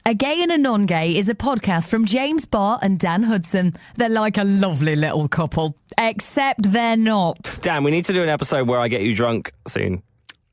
A Gay and a Non-Gay is a podcast from James Barr and Dan Hudson. They're like a lovely little couple, except they're not. Dan, we need to do an episode where I get you drunk soon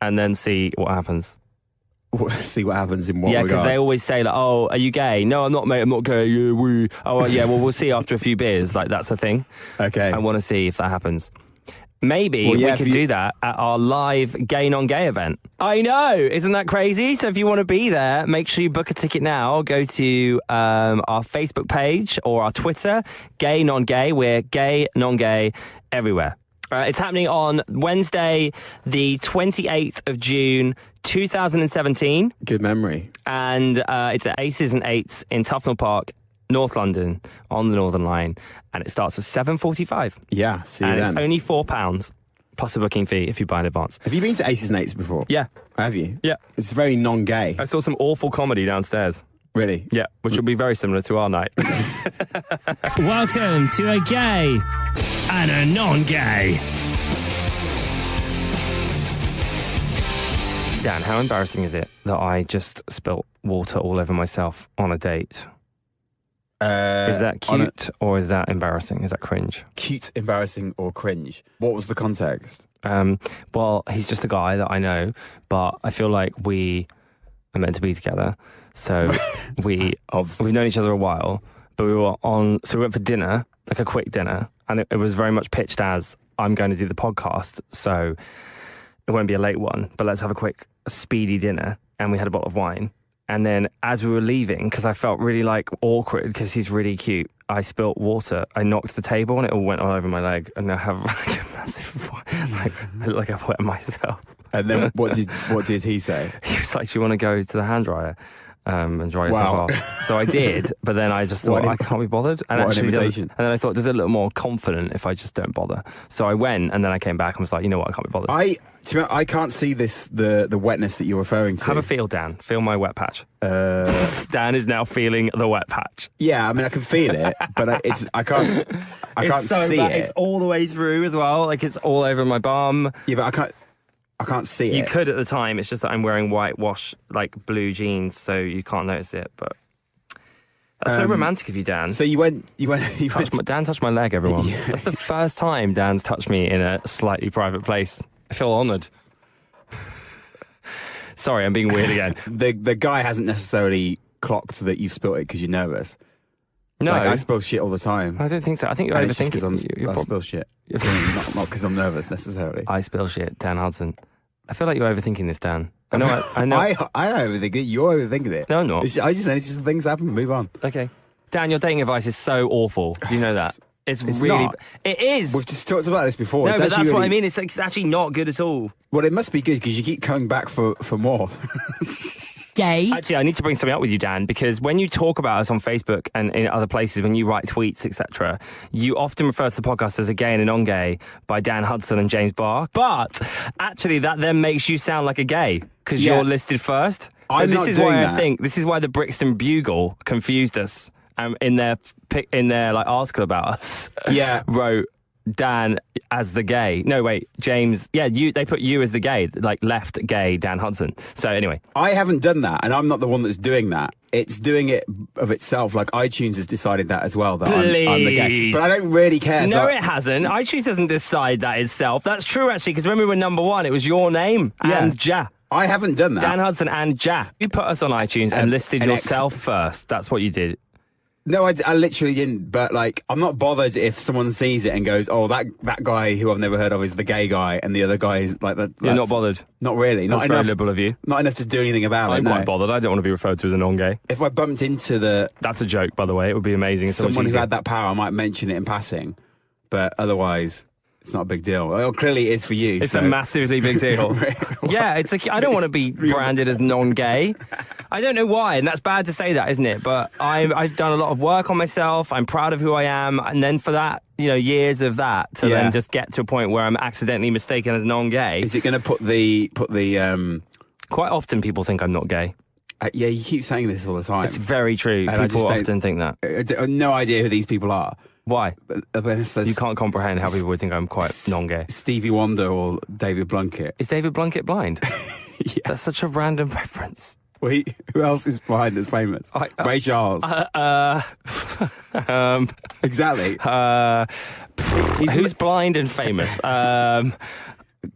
and then see what happens. See what happens in what Yeah, because regard? they always say, like, oh, are you gay? No, I'm not, mate. I'm not gay. Yeah, we. Oh, yeah, well, we'll see after a few beers. Like, that's the thing. Okay. I want to see if that happens. Maybe Well, yeah, we could do that at our live Gay Non-Gay event. I know. Isn't that crazy? So if you want to be there, make sure you book a ticket now. Go to our Facebook page or our Twitter, Gay Non-Gay. We're Gay Non-Gay everywhere. It's happening on Wednesday, the 28th of June, 2017. Good memory. And it's at Aces and Eights in Tufnell Park, North London, on the Northern Line. And it starts at 7:45. Yeah, see you and then. it's only £4 plus a booking fee if you buy in advance. Have you been to Aces and Eights before? Yeah. Have you? Yeah. It's very non-gay. I saw some awful comedy downstairs. Really? Yeah, which will be very similar to our night. Welcome to A Gay and a Non-Gay. Dan, how embarrassing is it that I just spilt water all over myself on a date? Is that cute or is that embarrassing? Is that cringe? Cute, embarrassing, or cringe? What was the context? Well, he's just a guy that I know, but I feel like we are meant to be together. So we've known each other a while, but we went for dinner, like a quick dinner, and it was very much pitched as, I'm going to do the podcast, so it won't be a late one, but let's have a quick, speedy dinner. And we had a bottle of wine. And then as we were leaving, because I felt really like awkward because he's really cute, I spilt water. I knocked the table and it all went all over my leg. And I have like a massive, like I wet myself. And then what did he say? He was like, do you want to go to the handryer and dry yourself off? So I did, but then I just thought, I can't be bothered. And what an actually, invitation. and then I thought, does it look more confident if I just don't bother? So I went and then I came back and was like, you know what, I can't be bothered. I can't see the wetness that you're referring to. Have a feel, Dan. Feel my wet patch. Dan is now feeling the wet patch. Yeah, I mean, I can feel it, but I can't see it. It's all the way through as well. Like, it's all over my bum. Yeah, but I can't see it. You could at the time. It's just that I'm wearing white wash, like blue jeans, so you can't notice it. But that's so romantic of you, Dan. So you went. Dan touched my leg, everyone. Yeah. That's the first time Dan's touched me in a slightly private place. I feel honoured. Sorry, I'm being weird again. The guy hasn't necessarily clocked that you've spilt it because you're nervous. No. Like, I spill shit all the time. I don't think so. I think you're And it's just overthinking 'cause I spill shit. Not because I'm nervous necessarily. I spill shit, Dan Hudson. I feel like you're overthinking this, Dan. I know. I don't overthink it. You're overthinking it. No, I'm not. It's just things happen. Move on. Okay. Dan, your dating advice is so awful. Do you know that? It's really... not. It is! We've just talked about this before. No, It's but actually that's what really- I mean. It's actually not good at all. Well, it must be good because you keep coming back for more. Gay. Actually, I need to bring something up with you, Dan, because when you talk about us on Facebook and in other places, when you write tweets, etc., you often refer to the podcast as A Gay and a Non-Gay by Dan Hudson and James Barr. But actually, that then makes you sound like a gay because Yeah. you're listed first. So I'm this not is doing why that. I think this is why the Brixton Bugle confused us in their like article about us. Yeah. Wrote Dan as the gay. No, wait, James. Yeah, they put you as the gay, like left gay Dan Hudson. So anyway, I haven't done that, and I'm not the one that's doing that. It's doing it of itself. Like iTunes has decided that as well. That I'm the gay, Please. but I don't really care. no, so it hasn't. iTunes doesn't decide that itself. That's true, actually, because when we were number one, it was your name and Ja. I haven't done that. Dan Hudson and Ja. You put us on iTunes and listed an yourself first. That's what you did. No, I literally didn't. But like, I'm not bothered if someone sees it and goes, "Oh, that guy who I've never heard of is the gay guy," and the other guy is like that. You're not bothered. Not really. That's Not very enough. liberal of you. Not enough to do anything about I'm it. quite No. bothered. I don't want to be referred to as a non-gay. If I bumped into That's a joke, by the way. It would be amazing if someone who cheesy. had that power, I might mention it in passing. But otherwise, it's not a big deal. Well, clearly it is for you. It's so. a massively big deal. Yeah, I don't want to be branded as non-gay. I don't know why, and that's bad to say that, isn't it? But I've done a lot of work on myself. I'm proud of who I am, and then for that, years of that to then just get to a point where I'm accidentally mistaken as non-gay. Is it going to put the? Quite often, people think I'm not gay. Yeah, you keep saying this all the time. It's very true. And I People just don't- often think that. I have no idea who these people are. Why? But unless there's You can't comprehend how people would think I'm quite non-gay. Stevie Wonder or David Blunkett. Is David Blunkett blind? Yeah. That's such a random reference. Well, who else is blind that's famous? Ray Charles. Exactly. Who's blind and famous? God,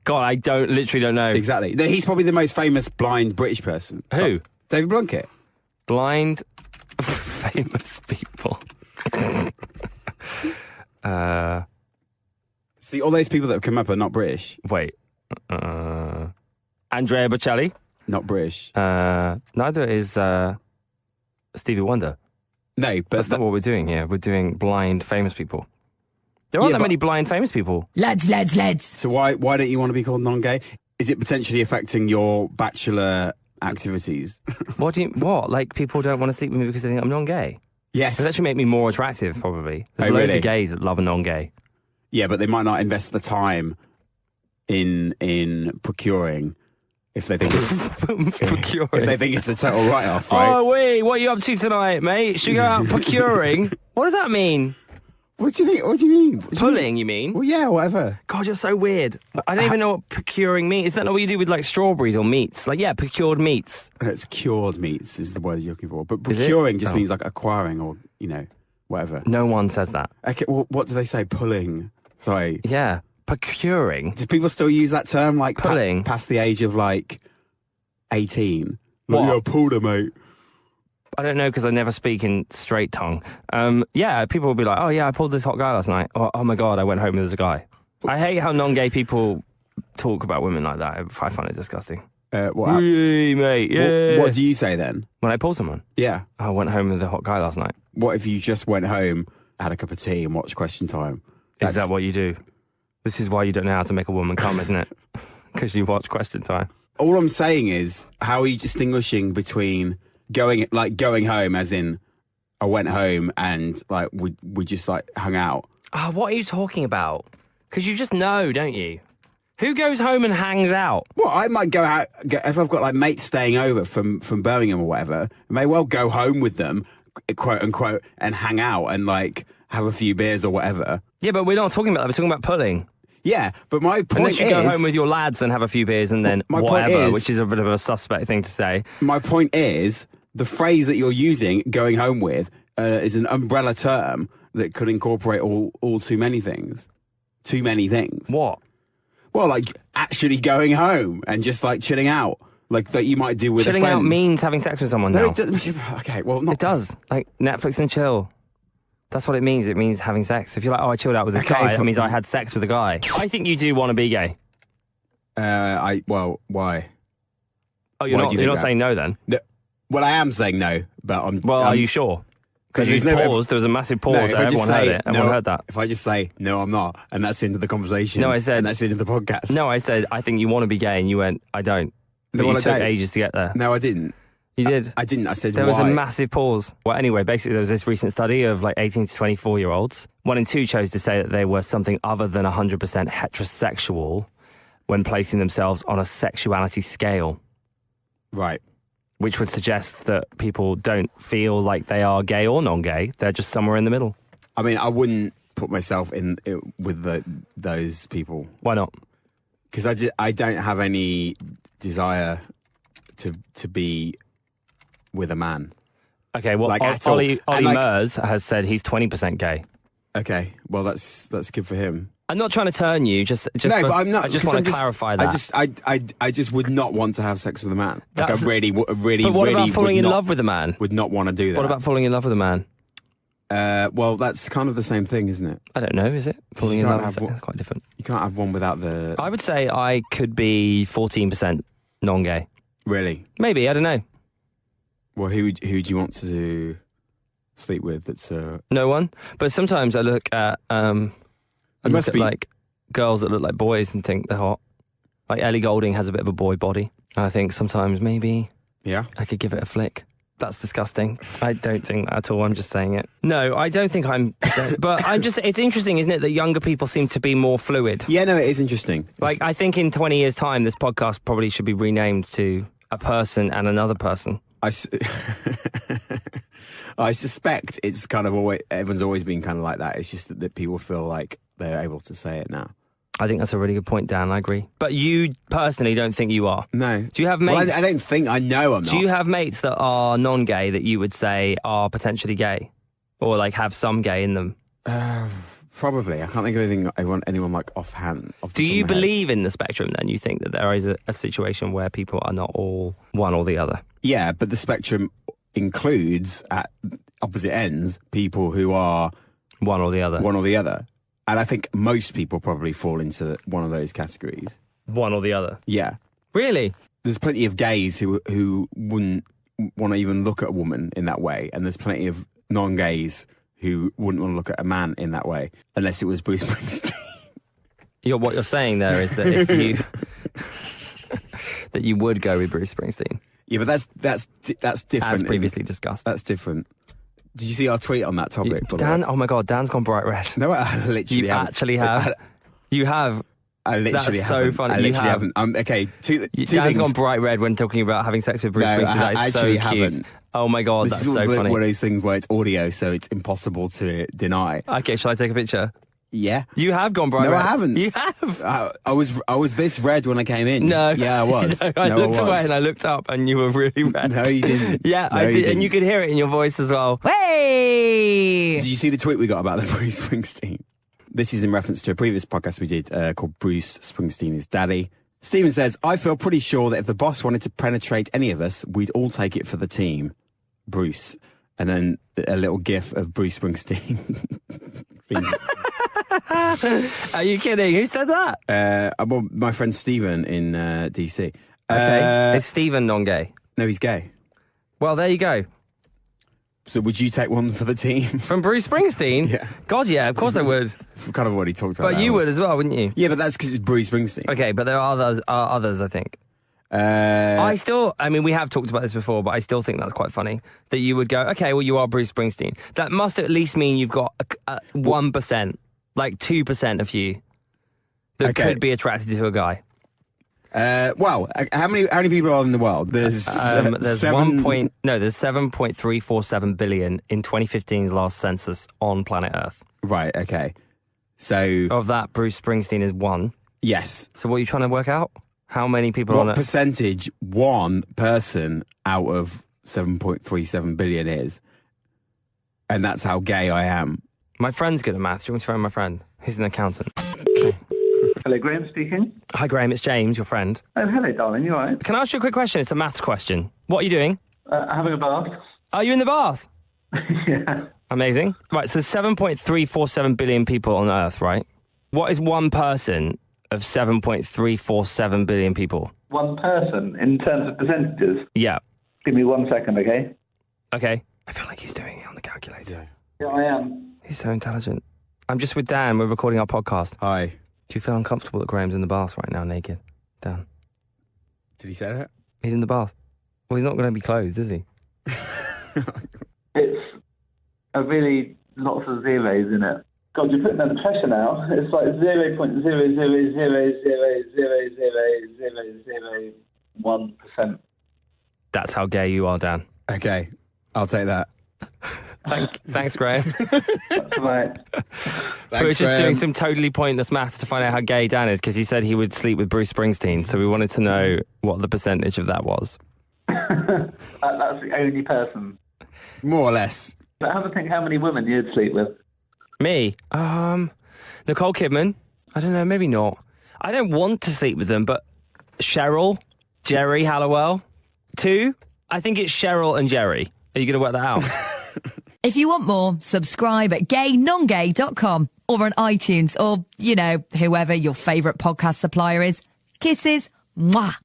I literally don't know. Exactly. No, he's probably the most famous blind British person. Who? David Blunkett. Blind famous people. See, all those people that have come up are not British. Wait. Andrea Bocelli? Not British. Neither is Stevie Wonder. No, but that's not what we're doing here. We're doing blind famous people. There aren't that many blind famous people. Lads. So why don't you want to be called non-gay? Is it potentially affecting your bachelor activities? What? Like, people don't want to sleep with me because they think I'm non-gay? Yes. It actually make me more attractive, probably. There's loads of gays that love a non-gay. Yeah, but they might not invest the time in procuring if they think it's procuring. If they think it's a total write-off, right? Oh wait, what are you up to tonight, mate? Should we go out procuring? What does that mean? What do you mean? Pulling, you mean? Well, yeah, whatever. God, you're so weird. I don't even know what procuring means. Is that not what you do with like strawberries or meats? Like, yeah, procured meats. It's cured meats is the word you're looking for. But procuring just means like acquiring or, whatever. No one says that. Okay, well, what do they say? Pulling. Sorry. Yeah. Procuring. Do people still use that term, like pulling? Past the age of like 18? What? You're a puller, mate. I don't know because I never speak in straight tongue. Yeah, people will be like, oh yeah, I pulled this hot guy last night. Oh my God, I went home with this guy. I hate how non-gay people talk about women like that. I find it disgusting. What? Mate, yeah. What do you say then? When I pull someone? Yeah. I went home with a hot guy last night. What if you just went home, had a cup of tea and watched Question Time? Is that what you do? This is why you don't know how to make a woman come, isn't it? Because you watch Question Time. All I'm saying is, how are you distinguishing between going home, as in I went home and like we just like hung out? Oh, what are you talking about? Because you just know, don't you? Who goes home and hangs out? Well, I might go out if I've got like mates staying over from Birmingham or whatever. I may well go home with them, quote unquote, and hang out and like have a few beers or whatever. Yeah, but we're not talking about that. We're talking about pulling. Yeah, but my point Unless you go home with your lads and have a few beers and then whatever, which is a bit of a suspect thing to say. My point is, the phrase that you're using, going home with, is an umbrella term that could incorporate all too many things. Too many things. What? Well, like actually going home and just like chilling out, like that you might do with chilling a friend. Out means having sex with someone now. No, it doesn't. Okay, well, not. It does. Like Netflix and chill. That's what it means. It means having sex. If you're like, oh, I chilled out with this guy, that means I had sex with a guy. I think you do want to be gay. Well, why? Oh, you're not saying no then? No, well, I am saying no, but I'm... Well, are you sure? Because you paused, there was a massive pause there, everyone heard it. Everyone heard that. If I just say, no, I'm not, and that's the end of the conversation. No, I said... And that's the end of the podcast. No, I said, I think you want to be gay, and you went, I don't. But you took ages to get there. No, I didn't. You did? I didn't. I said there was a massive pause. Well, anyway, basically there was this recent study of like 18 to 24-year-olds. 1 in 2 chose to say that they were something other than 100% heterosexual when placing themselves on a sexuality scale. Right. Which would suggest that people don't feel like they are gay or non-gay. They're just somewhere in the middle. I mean, I wouldn't put myself in with those people. Why not? Because I don't have any desire to be with a man. Okay, well, like Ollie Murs has said he's 20% gay. Okay, well, that's good for him. I'm not trying to turn you, but I'm not. I just want to clarify that. I just would not want to have sex with a man. Like But what about falling in love with a man? Would not want to do that. What about falling in love with a man? Well, that's kind of the same thing, isn't it? I don't know, is it? Falling in love is quite different. You can't have one without the... I would say I could be 14% non-gay. Really? Maybe, I don't know. Well, who do you want to sleep with? That's no one. But sometimes I look at like girls that look like boys and think they're hot. Like Ellie Goulding has a bit of a boy body. And I think sometimes maybe I could give it a flick. That's disgusting. I don't think that at all. I'm just saying it. No, I don't think I'm... But it's interesting, isn't it, that younger people seem to be more fluid? Yeah, no, it is interesting. Like, I think in 20 years' time, this podcast probably should be renamed to A Person and Another Person. I suspect it's kind of everyone's always been kind of like that. It's just that people feel like they're able to say it now. I think that's a really good point, Dan. I agree. But you personally don't think you are? No. Do you have mates? Well, I don't think I know I'm not. Do you have mates that are non-gay that you would say are potentially gay? Or like have some gay in them? Probably. I can't think of anything I want anyone like offhand. Do you believe in the spectrum then? You think that there is a situation where people are not all one or the other? Yeah, but the spectrum includes at opposite ends people who are one or the other. One or the other. And I think most people probably fall into one of those categories. One or the other? Yeah. Really? There's plenty of gays who wouldn't want to even look at a woman in that way. And there's plenty of non-gays who wouldn't want to look at a man in that way, unless it was Bruce Springsteen. What you're saying there is that if you that you would go with Bruce Springsteen. Yeah, but that's different. As previously discussed. That's different. Did you see our tweet on that topic? Dan, oh my God, Dan's gone bright red. No, I literally You actually have. You have. I literally That's so funny. I literally haven't. Okay, two Dan's things. gone bright red when talking about having sex with Bruce Springsteen. That is so cute. Haven't. Oh my God, that's so funny. One of those things where it's audio, so it's impossible to deny. Okay, shall I take a picture? Yeah. You have gone bright red. No, I haven't. You have. I was this red when I came in. No. Yeah, I was. No, I looked away and I looked up and you were really red. No, you didn't. Yeah, No, I you did. didn't. And you could hear it in your voice as well. Hey! Did you see the tweet we got about the Bruce Springsteen? This is in reference to a previous podcast we did called Bruce Springsteen is Daddy. Stephen says, I feel pretty sure that if the boss wanted to penetrate any of us, we'd all take it for the team. Bruce. And then a little gif of Bruce Springsteen. Are you kidding? Who said that? Well, my friend Stephen in DC. Okay. Is Stephen non-gay? No, he's gay. Well, there you go. So would you take one for the team? From Bruce Springsteen? Yeah. God, yeah, of course I would. We've kind of already talked about that. But you would as well, wouldn't you? Yeah, but that's because it's Bruce Springsteen. Okay, but there are others, I think. We have talked about this before, but I still think that's quite funny that you would go, okay, well, you are Bruce Springsteen. That must at least mean you've got 1%, like 2% of you that could be attracted to a guy. Well, how many people are in the world? There's there's 7.347 billion in 2015's last census on planet Earth. Right, okay. So of that, Bruce Springsteen is one. Yes. So what are you trying to work out? How many people on What it? percentage one person out of 7.37 billion is? And that's how gay I am. My friend's good at maths. Do you want me to phone my friend? He's an accountant. Hello, Graham speaking. Hi, Graham. It's James, your friend. Oh, hello, darling. You all right? Can I ask you a quick question? It's a maths question. What are you doing? Having a bath. Are you in the bath? Yeah. Amazing. Right, so 7.347 billion people on Earth, right? What is one person of 7.347 billion people? One person, in terms of percentages? Yeah. Give me 1 second, okay? Okay. I feel like he's doing it on the calculator. Yeah, I am. He's so intelligent. I'm just with Dan. We're recording our podcast. Hi. Do you feel uncomfortable that Graham's in the bath right now, naked? Dan. Did he say that? He's in the bath. Well, he's not going to be clothed, is he? It's a really lots of zeros in it. God, you're putting under pressure now. It's like 0.000000001%. That's how gay you are, Dan. Okay, I'll take that. Thanks, Graham. That's right. We were just doing some totally pointless maths to find out how gay Dan is because he said he would sleep with Bruce Springsteen. So we wanted to know what the percentage of that was. That's the only person. More or less. But have a think how many women you'd sleep with. Me? Nicole Kidman. I don't know, maybe not. I don't want to sleep with them, but Cheryl, Jerry Halliwell. 2? I think it's Cheryl and Jerry. Are you going to work that out? If you want more, subscribe at gaynongay.com or on iTunes or, whoever your favourite podcast supplier is. Kisses. Mwah.